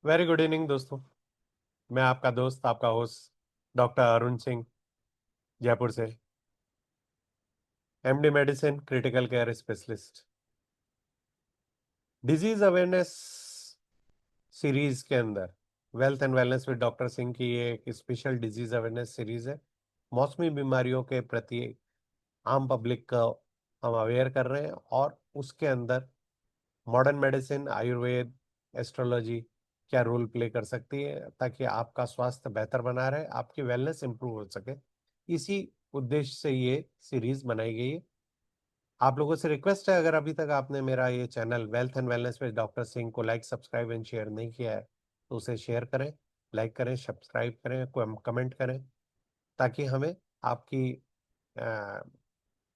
Very good evening दोस्तों। मैं आपका दोस्त, आपका होस्ट डॉक्टर अरुण सिंह, जयपुर से। MD medicine, critical care specialist. Disease awareness series के अंदर wealth and wellness with doctor Singh की ये एक स्पेशल डिजीज अवेयरनेस सीरीज है। मौसमी बीमारियों के प्रति आम पब्लिक का हम अवेयर कर रहे हैं, और उसके अंदर मॉडर्न मेडिसिन, आयुर्वेद, एस्ट्रोलॉजी क्या रोल प्ले कर सकती है, ताकि आपका स्वास्थ्य बेहतर बना रहे, आपकी वेलनेस इंप्रूव हो सके। इसी उद्देश्य से ये सीरीज बनाई गई है। आप लोगों से रिक्वेस्ट है, अगर अभी तक आपने मेरा ये channel wealth and wellness with doctor Singh को लाइक, सब्सक्राइब एंड शेयर नहीं किया है, तो उसे शेयर करें, लाइक करें, सब्सक्राइब करें, कमेंट करें, ताकि हमें आपकी अ,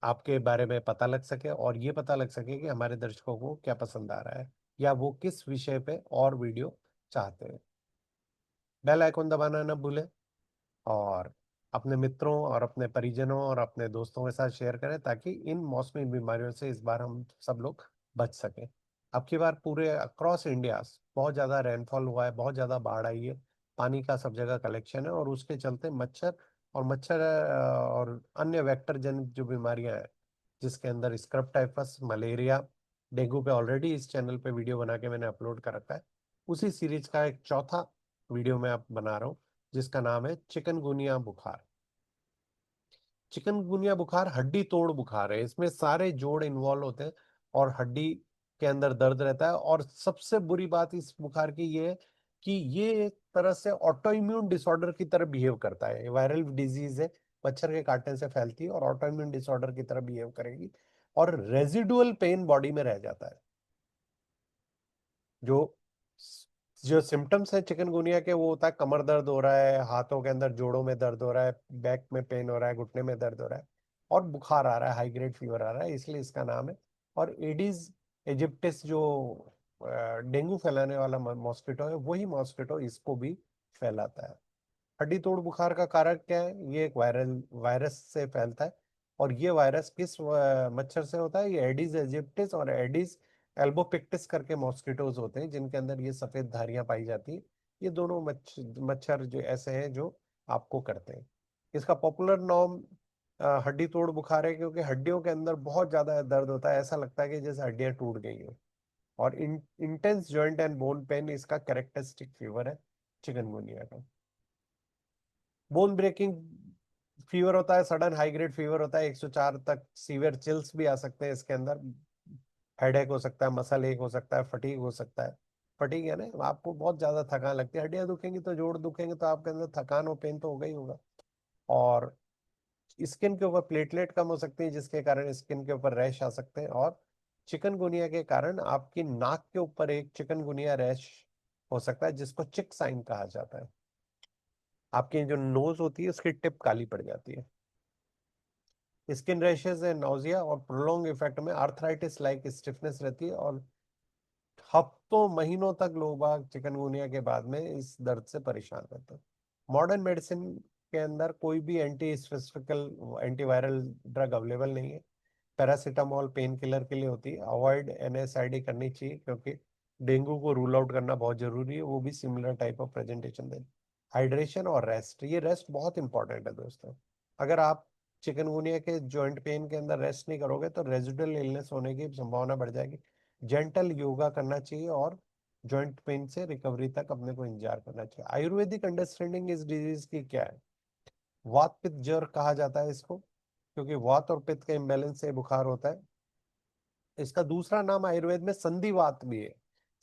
आपके बारे में पता लग सके, और ये पता लग सके कि हमारे दर्शकों को क्या पसंद आ रहा है, या वो किस विषय पे और वीडियो चाहते हैं। बेल आइकन दबाना ना भूलें, और अपने मित्रों और अपने परिजनों और अपने दोस्तों के साथ शेयर करें, ताकि इन मौसमी बीमारियों से इस बार हम सब लोग बच सकें। अब की बार पूरे अक्रॉस इंडिया बहुत ज़्यादा रेनफॉल हुआ है, बहुत ज़्यादा बाढ़ आई है, पानी का सब जगह कलेक्शन है, और उसके चलते मच्छर और अन्य वेक्टर जनित जो बीमारियां हैं, जिसके अंदर स्क्रब टाइफस, मलेरिया, डेंगू पे ऑलरेडी इस चैनल पे वीडियो बना के मैंने अपलोड कर रखा है। उसी सीरीज का एक चौथा वीडियो मैं अब बना रहा हूँ, जिसका नाम है चिकनगुनिया बुखार। चिकनगुनिया बुखार हड्डी तोड़ बुखार है, इसमें सारे जोड़ इन्वॉल्व होते हैं, और हड्डी के अंदर दर्द रहता है। और सबसे बुरी बात इस बुखार की ये है कि ये एक तरह से ऑटो इम्यून डिसऑर्डर की तरह बिहेव करता है। वायरल डिजीज है, मच्छर के काटने से फैलती है, और ऑटो इम्यून डिसऑर्डर की तरह बिहेव करेगी, और रेजिडुअल पेन बॉडी में रह जाता है। जो जो सिम्टम्स है चिकनगुनिया के, वो होता है कमर दर्द हो रहा है, हाथों के अंदर जोड़ों में दर्द हो रहा है, बैक में पेन हो रहा है, घुटने में दर्द हो रहा है, और बुखार आ रहा है, हाई ग्रेड फीवर आ रहा है, इसलिए इसका नाम है। और एडिस इजिप्टिस जो डेंगू फैलाने वाला मॉस्किटो है, वही मॉस्किटो इसको भी फैलाता है। हड्डी तोड़ बुखार का कारक क्या है? ये एक वायरस से फैलता है। और ये वायरस किस मच्छर से होता है? ये एडिस एजिप्टिस और एडिस एल्बोपिक्टिस करके मॉस्किटोज होते हैं, जिनके अंदर ये सफेद धारियां पाई जाती हैं। ये दोनों मच्छर जो ऐसे हैं जो आपको करते हैं। इसका पॉपुलर नाम हड्डी तोड़ बुखार है, क्योंकि हड्डियों के अंदर बहुत ज्यादा दर्द होता है, ऐसा लगता है कि जैसे हड्डियां टूट गई हो। और intense joint and bone pen इसका कैरेक्टरिस्टिक फीवर है चिकनगुनिया का। बोन ब्रेकिंग फीवर होता है, सडन हाई ग्रेड फीवर होता है, 104 तक। सीवियर चिल्स भी आ सकते हैं इसके अंदर। हेडेक हो सकता है, मसल एक हो सकता है, फटीग हो सकता है। फटीग है ना, आपको बहुत ज्यादा थकान लगती है, हड्डियां दुखेंगी तो जोड़ दुखेंगे, तो आपके अंदर थकान और पेन तो होगा ही होगा। और स्किन के ऊपर प्लेटलेट कम हो सकती है, जिसके कारण स्किन के ऊपर रैश आ सकते हैं। और चिकनगुनिया के कारण आपकी नाक के ऊपर एक चिकनगुनिया रैश हो सकता है, जिसको चिक साइन कहा जाता है। आपकी जो नोज होती है उसकी टिप काली पड़ जाती है। स्किन रैशेज है, नौजिया, और प्रोलॉन्ग इफेक्ट में आर्थराइटिस लाइक स्टिफनेस रहती है, और हफ्तों महीनों तक लोग बाग चिकनगुनिया के बाद में इस दर्द से परेशान रहते हैं। मॉडर्न मेडिसिन के अंदर कोई भी एंटी स्पेसिफिकल एंटीवायरल ड्रग अवेलेबल नहीं है। पैरासीटामोल पेन किलर के लिए होती है, अवॉइड एनएसआईडी करनी चाहिए, क्योंकि डेंगू को रूल आउट करना बहुत जरूरी है, वो भी similar type of presentation they. Hydration और रेस्ट, ये रेस्ट बहुत इंपॉर्टेंट है दोस्तों। अगर आप चिकनगुनिया के जॉइंट पेन के अंदर रेस्ट नहीं करोगे, तो रेजिडुअल इलनेस होने की संभावना बढ़ जाएगी। जेंटल योगा करना चाहिए, और जॉइंट पेन से रिकवरी तक अपने को इंतजार करना चाहिए। आयुर्वेदिक अंडरस्टैंडिंग इस डिजीज की क्या है? वात पित्त ज्वर कहा जाता है इसको, क्योंकि वात और पित्त के इम्बेलेंस से बुखार होता है। इसका दूसरा नाम आयुर्वेद में संधिवात भी है।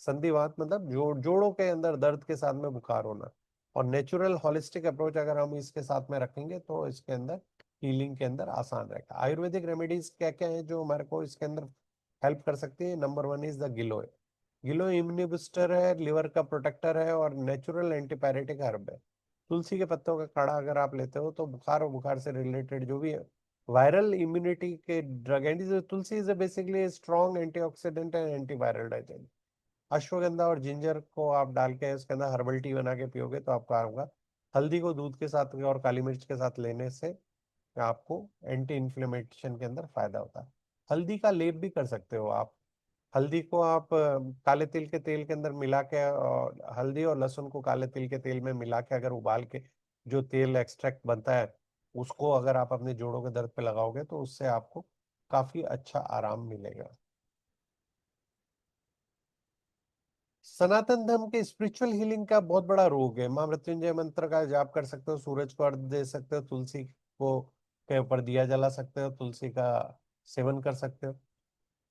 संधिवात मतलब जोड़ों के अंदर दर्द के साथ में बुखार होना। और नेचुरल हॉलिस्टिक अप्रोच अगर हम इसके साथ में रखेंगे, तो इसके अंदर हीलिंग के अंदर आसान रहेगा। आयुर्वेदिक रेमेडीज क्या क्या है जो हमारे को इसके अंदर हेल्प कर सकती है? Number one is the giloy. गिलोय इम्यूनि बूस्टर है, लिवर का प्रोटेक्टर है, और नेचुरल एंटीपायरेटिक हर्ब है। तुलसी के पत्तों का काढ़ा अगर आप लेते हो, तो बुखार और बुखार से रिलेटेड जो भी वायरल इम्यूनिटी के drug anti, Tulsi is basically strong antioxidant and antiviral agent. Ashwagandha और जिंजर को आप डाल के उसके अंदर हर्बल टी बना के पियोगे तो आपका होगा। हल्दी को दूध के साथ और काली मिर्च के साथ लेने से आपको एंटी इन्फ्लेमेशन के अंदर फायदा होता है। हल्दी का लेप भी कर सकते हो आप, हल्दी को आप काले तिल के तेल के अंदर मिला के, और हल्दी और लहसुन को काले तिल के तेल में मिला के अगर उबाल के जो तेल एक्सट्रैक्ट बनता है, उसको अगर आप अपने जोड़ों के दर्द पे लगाओगे तो उससे आपको काफी अच्छा आराम मिलेगा। सनातन धर्म के स्पिरिचुअल हीलिंग का बहुत बड़ा रोग है। माँ मृत्युंजय मंत्र का जाप कर सकते हो, सूरज को अर्घ दे सकते हो, तुलसी को के ऊपर दिया जला सकते हो, तुलसी का सेवन कर सकते हो।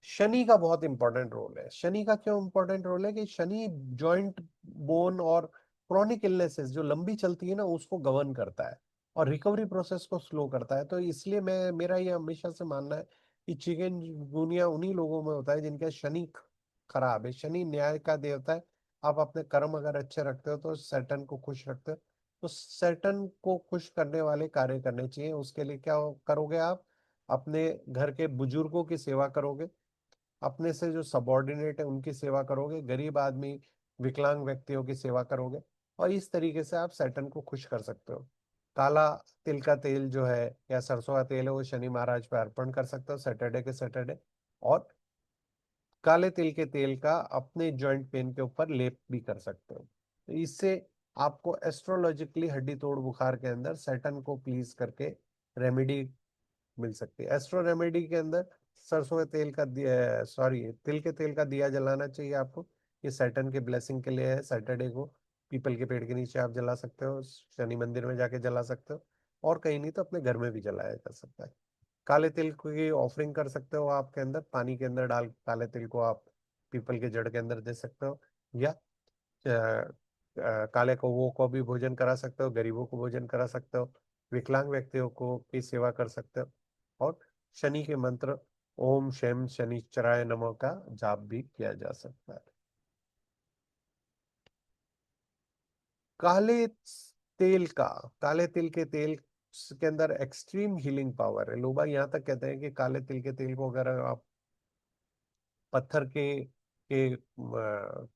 शनि का बहुत इंपॉर्टेंट रोल है। शनि का क्यों इंपॉर्टेंट रोल है कि शनि जॉइंट, बोन और क्रोनिक इलनेसेस जो लंबी चलती है ना, उसको गवर्न करता है और रिकवरी प्रोसेस को स्लो करता है। तो इसलिए मैं, मेरा ये हमेशा से मानना है कि चिकनगुनिया उन्हीं लोगों में होता है जिनका शनि खराब है। शनि न्याय का देवता है। आप अपने कर्म अगर अच्छे रखते हो तो सैटर्न को खुश रखते हो। तो सैटर्न को खुश करने वाले कार्य करने चाहिए। उसके लिए क्या करोगे आप? अपने घर के बुजुर्गों की सेवा करोगे, अपने से जो सबॉर्डिनेट है उनकी सेवा करोगे, गरीब आदमी, विकलांग व्यक्तियों की सेवा करोगे, और इस तरीके से आप सैटर्न को खुश कर सकते हो। काला तिल का तेल जो है या सरसों का तेल है वो शनि महाराज पर अर्पण कर सकते हो सैटरडे के सैटरडे। और काले तिल के तेल का अपने जॉइंट पेन के ऊपर लेप भी कर सकते हो। तो इससे आपको एस्ट्रोलॉजिकली हड्डी तोड़ बुखार के अंदर सैटर्न को प्लीज करके रेमेडी मिल सकती है। एस्ट्रो रेमेडी के अंदर सरसों के तेल का, सॉरी, तिल के तेल का दिया जलाना चाहिए आपको। ये सैटर्न के ब्लेसिंग के लिए है। सैटरडे को पीपल के पेड़ के नीचे आप जला सकते हो, शनि मंदिर में जाके जला सकते हो, और कहीं नहीं तो अपने घर में भी जलाया जा सकता है। काले तिल की ऑफरिंग कर सकते हो, आपके अंदर पानी के अंदर डाल काले तिल को आप पीपल के जड़ के अंदर दे सकते हो, या काले कौवों को भी भोजन करा सकते हो, गरीबों को भोजन करा सकते हो, विकलांग व्यक्तियों को की सेवा कर सकते हो। और शनि के मंत्र ओम शैम शनिश्चराय नमः का जाप भी किया जा सकता है। काले तेल का, काले तिल के तेल के अंदर एक्सट्रीम हीलिंग पावर है। लोग यहाँ तक कहते हैं कि काले तिल के तेल को अगर आप पत्थर के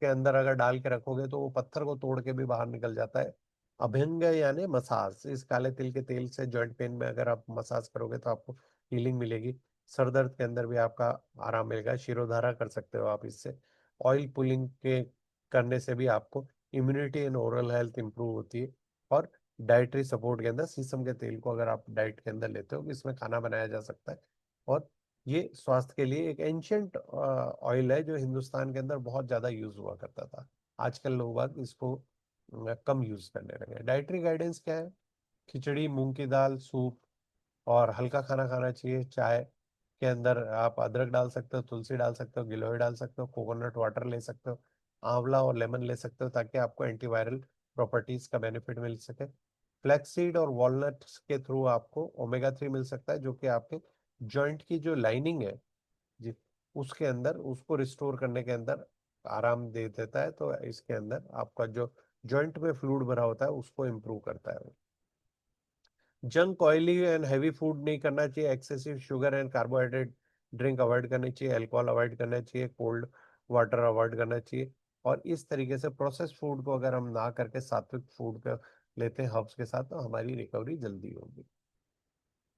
अंदर अगर डाल के रखोगे तो वो पत्थर को तोड़ के भी बाहर निकल जाता है। अभ्यंग यानी मसाज, इस काले तिल के तेल से जॉइंट पेन में अगर आप मसाज करोगे तो आपको हीलिंग मिलेगी। सर दर्द के अंदर भी आपका आराम मिलेगा। शिरोधारा कर सकते हो आप इससे। ऑयल पुलिंग के करने से भी आपको immunity and oral health improve होती है। और डाइटरी सपोर्ट के अंदर शीशम के तेल को अगर आप डाइट के अंदर लेते हो, इसमें खाना बनाया जा सकता है। और ये स्वास्थ्य के लिए एक एंशियंट ऑयल है जो हिंदुस्तान के अंदर बहुत ज्यादा यूज हुआ करता था। आजकल लोग बाग इसको कम यूज करने लगे। डाइटरी गाइडेंस क्या है? खिचड़ी, मूंग की दाल, सूप और हल्का खाना खाना चाहिए। चाय के अंदर आप अदरक डाल सकते हो, तुलसी डाल सकते हो, गिलोय डाल सकते हो, कोकोनट वाटर ले सकते हो, आंवला और लेमन ले सकते हो, ताकि आपको एंटीवायरल प्रॉपर्टीज का बेनिफिट मिल सके। फ्लैक्सीड और वॉलनट्स के थ्रू आपको ओमेगा 3 मिल सकता है, जो कि आपके जॉइंट की जो लाइनिंग है जी, उसके अंदर उसको रिस्टोर करने के अंदर आराम दे देता है। तो इसके अंदर आपका जो जॉइंट में फ्लूइड भरा होता है उसको इम्प्रूव करता है। Junk, oily and heavy food नहीं करना चाहिए। Excessive sugar and carbohydrate drink avoid करनी चाहिए। अल्कोहल अवॉइड करना चाहिए। कोल्ड वाटर अवॉइड करना चाहिए। और इस तरीके से प्रोसेस फूड को अगर हम ना करके सात्विक फूड का लेते हैं हर्ब्स के साथ, तो हमारी रिकवरी जल्दी होगी।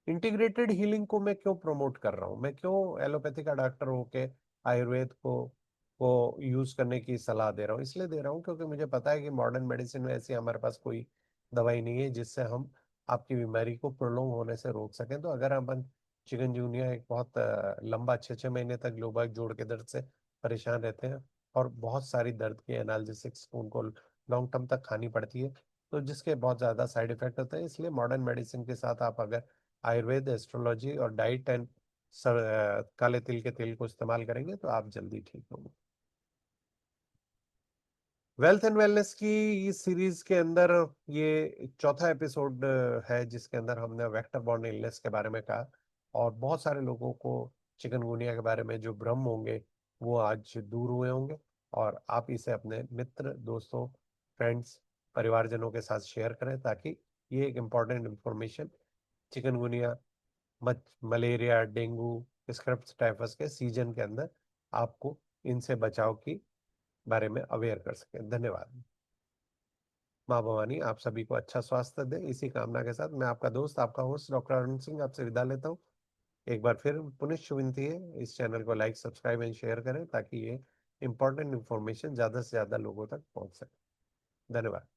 इंटीग्रेटेड हीलिंग को मैं क्यों प्रमोट कर रहा हूँ? मैं क्यों एलोपैथी का डॉक्टर होके आयुर्वेद को यूज करने की सलाह दे रहा हूँ? इसलिए दे रहा हूँ क्योंकि मुझे पता है कि मॉडर्न मेडिसिन में ऐसी हमारे पास कोई दवाई नहीं है जिससे हम आपकी बीमारी को प्रोलोंग होने से रोक सकें। तो अगर हम चिकनगुनिया एक बहुत लंबा 6 6 महीने तक लोग बाग जोड़ के दर्द से परेशान रहते हैं, और बहुत सारी दर्द की एनाल्जेसिक्स उनको लॉन्ग टर्म तक खानी पड़ती है, तो जिसके बहुत ज़्यादा साइड इफेक्ट होते हैं। इसलिए मॉडर्न मेडिसिन के साथ आप अगर आयुर्वेद, एस्ट्रोलॉजी और डाइट एंड काले तिल के तेल को इस्तेमाल करेंगे तो आप जल्दी ठीक होंगे। वेल्थ एंड वेलनेस की इस सीरीज के अंदर ये चौथा एपिसोड है, जिसके अंदर हमने वेक्टर बॉर्न इलनेस के बारे में कहा। और बहुत सारे लोगों को चिकनगुनिया के बारे में जो भ्रम होंगे वो आज दूर हुए होंगे। और आप इसे अपने मित्र, दोस्तों, फ्रेंड्स, परिवारजनों के साथ शेयर करें, ताकि ये एक important information chikungunya, malaria, dengue, scrubs typhus के सीजन के अंदर आपको इनसे बचाव की बारे में अवेयर कर सके। धन्यवाद। माँ भवानी आप सभी को अच्छा स्वास्थ्य दे, इसी कामना के साथ मैं आपका दोस्त, आपका होस्ट डॉक्टर अरुण सिंह आपसे विदा लेता हूँ। एक बार फिर पुनः विनती है, इस चैनल को लाइक सब्सक्राइब एंड शेयर करें ताकि ये इंपॉर्टेंट इंफॉर्मेशन ज्यादा से ज्यादा लोगों तक पहुंच सके। धन्यवाद।